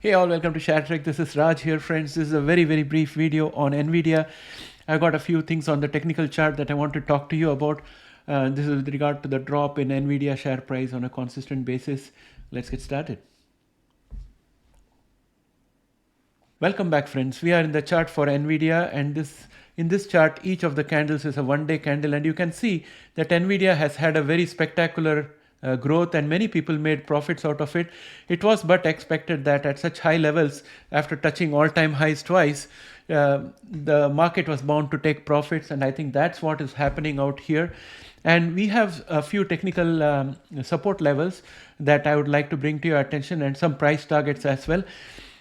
Hey all, welcome to ShareTreck. This is Raj here, friends. This is a very brief video on Nvidia. I've got a few things on the technical chart that I want to talk to you about. This is with regard to the drop in Nvidia share price on a consistent basis. Let's get started. Welcome back, friends. We are in the chart for Nvidia, and in this chart, each of the candles is a one-day candle, and you can see that Nvidia has had a very spectacular growth, and many people made profits out of it. It was but expected that at such high levels, after touching all-time highs twice, the market was bound to take profits, and I think that's what is happening out here. And we have a few technical support levels that I would like to bring to your attention, and some price targets as well.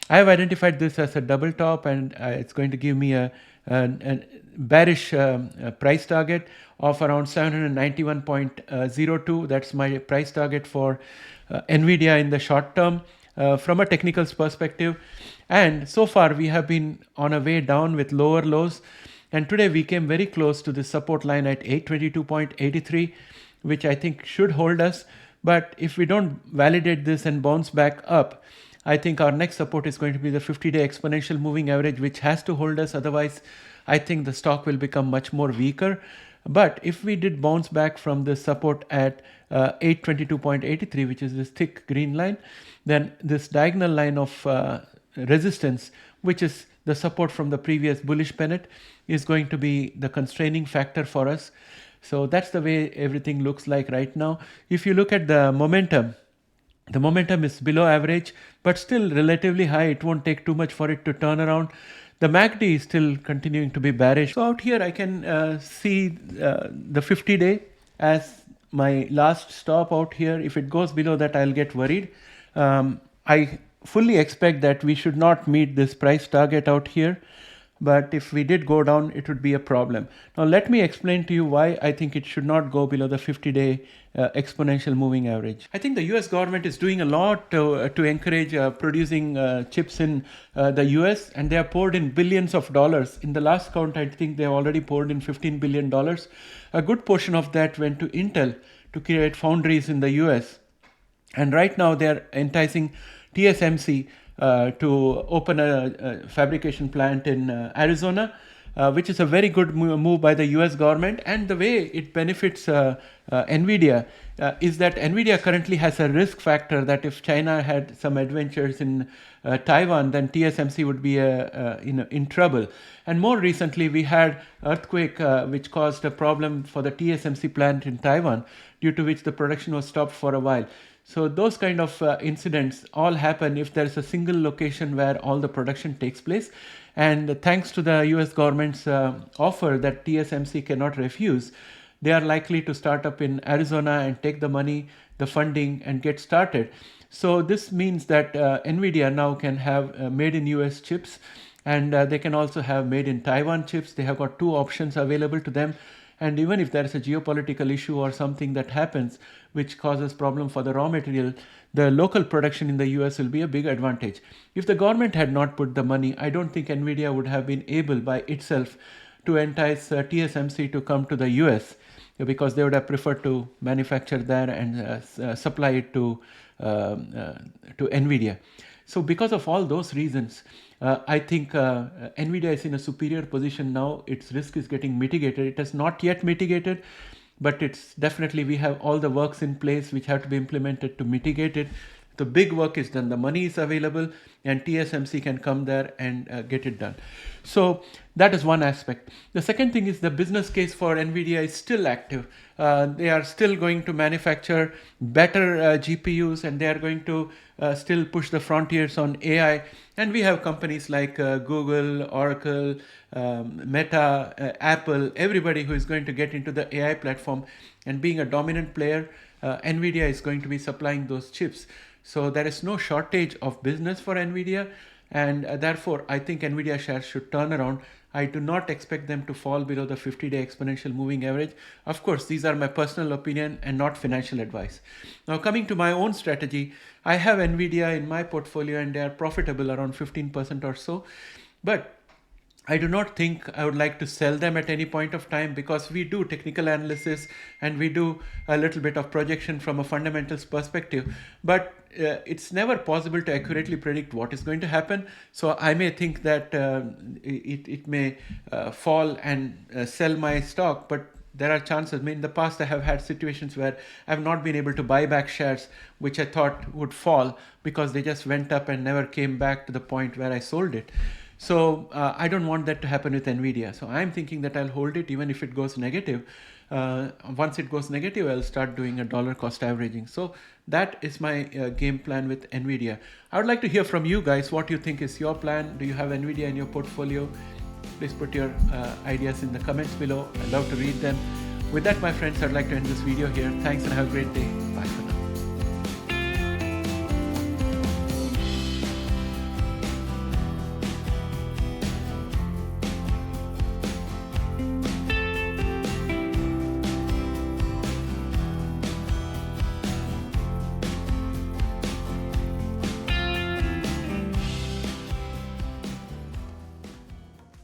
I have identified this as a double top, and it's going to give me a bearish price target of around 791.02. That's my price target for Nvidia in the short term from a technical perspective. And so far we have been on a way down with lower lows, and today we came very close to the support line at 822.83, which I think should hold us. But if we don't validate this and bounce back up, I think our next support is going to be the 50-day exponential moving average, which has to hold us. Otherwise, I think the stock will become much more weaker. But if we did bounce back from the support at 822.83, which is this thick green line, then this diagonal line of resistance, which is the support from the previous bullish pennant, is going to be the constraining factor for us. So that's the way everything looks like right now. If you look at the momentum is below average, but still relatively high. It won't take too much for it to turn around. The MACD is still continuing to be bearish. So out here I can see the 50-day as my last stop out here. If it goes below that, I'll get worried. I fully expect that we should not meet this price target out here. But if we did go down, it would be a problem. Now let me explain to you why I think it should not go below the 50-day exponential moving average. I think the US government is doing a lot to encourage producing chips in the US, and they have poured in billions of dollars. In the last count, I think they have already poured in $15 billion. A good portion of that went to Intel to create foundries in the US. And right now they are enticing TSMC to open a fabrication plant in Arizona, which is a very good move by the US government. And the way it benefits Nvidia is that Nvidia currently has a risk factor that if China had some adventures in Taiwan, then TSMC would be in trouble. And more recently, we had earthquake which caused a problem for the TSMC plant in Taiwan, due to which the production was stopped for a while. So those kind of incidents all happen if there is a single location where all the production takes place. And thanks to the US government's offer that TSMC cannot refuse, they are likely to start up in Arizona and take the money, the funding, and get started. So this means that Nvidia now can have made in US chips, and they can also have made in Taiwan chips. They have got two options available to them. And even if there is a geopolitical issue or something that happens which causes problem for the raw material, the local production in the US will be a big advantage. If the government had not put the money, I don't think Nvidia would have been able by itself to entice TSMC to come to the US, because they would have preferred to manufacture there and supply it to Nvidia. So because of all those reasons, I think Nvidia is in a superior position now. Its risk is getting mitigated. It has not yet mitigated, but it's definitely, we have all the works in place which have to be implemented to mitigate it. The big work is done, the money is available, and TSMC can come there and get it done. So that is one aspect. The second thing is the business case for Nvidia is still active. They are still going to manufacture better GPUs, and they are going to still push the frontiers on AI. And we have companies like Google, Oracle, Meta, Apple, everybody who is going to get into the AI platform. And being a dominant player, Nvidia is going to be supplying those chips. So there is no shortage of business for Nvidia, and therefore I think Nvidia shares should turn around. I do not expect them to fall below the 50-day exponential moving average. Of course, these are my personal opinion and not financial advice. Now coming to my own strategy, I have Nvidia in my portfolio and they are profitable around 15% or so. But I do not think I would like to sell them at any point of time, because we do technical analysis and we do a little bit of projection from a fundamentals perspective, but it's never possible to accurately predict what is going to happen. So I may think that it may fall and sell my stock, but there are chances. I mean, in the past, I have had situations where I have not been able to buy back shares which I thought would fall because they just went up and never came back to the point where I sold it. So I don't want that to happen with Nvidia. So I'm thinking that I'll hold it even if it goes negative. Once it goes negative, I'll start doing a dollar cost averaging. So that is my game plan with Nvidia. I would like to hear from you guys. What you think is your plan? Do you have Nvidia in your portfolio? Please put your ideas in the comments below. I'd love to read them. With that, my friends, I'd like to end this video here. Thanks and have a great day. Bye for now.